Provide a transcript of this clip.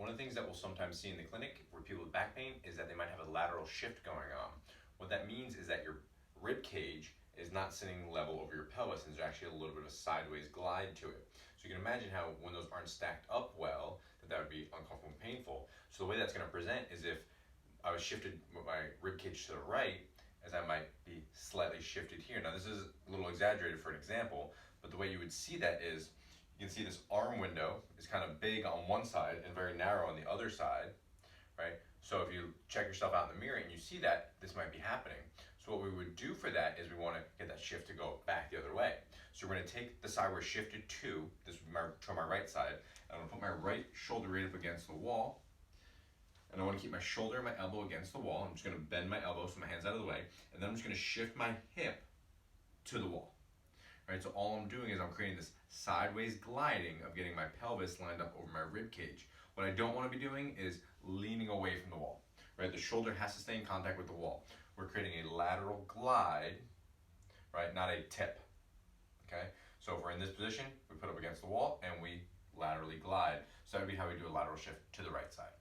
One of the things that we'll sometimes see in the clinic where people with back pain is that they might have a lateral shift going on. What that means is that your rib cage is not sitting level over your pelvis, and there's actually a little bit of a sideways glide to it. So you can imagine how when those aren't stacked up well, that would be uncomfortable and painful. So the way that's going to present is if I was shifted with my rib cage to the right, as I might be slightly shifted here. Now this is a little exaggerated for an example, but the way you would see that is, you can see this arm window is kind of big on one side and very narrow on the other side, right? So if you check yourself out in the mirror and you see that, this might be happening. So what we would do for that is we want to get that shift to go back the other way. So we're going to take the side we're shifted to, this would be to my right side, and I'm going to put my right shoulder right up against the wall, and I want to keep my shoulder and my elbow against the wall. I'm just going to bend my elbow so my hand's out of the way, and then I'm just going to shift my hip to the wall. Right, so all I'm doing is I'm creating this sideways gliding of getting my pelvis lined up over my rib cage. What I don't want to be doing is leaning away from the wall. Right, the shoulder has to stay in contact with the wall. We're creating a lateral glide, right, not a tip. Okay, so if we're in this position, we put up against the wall and we laterally glide. So that would be how we do a lateral shift to the right side.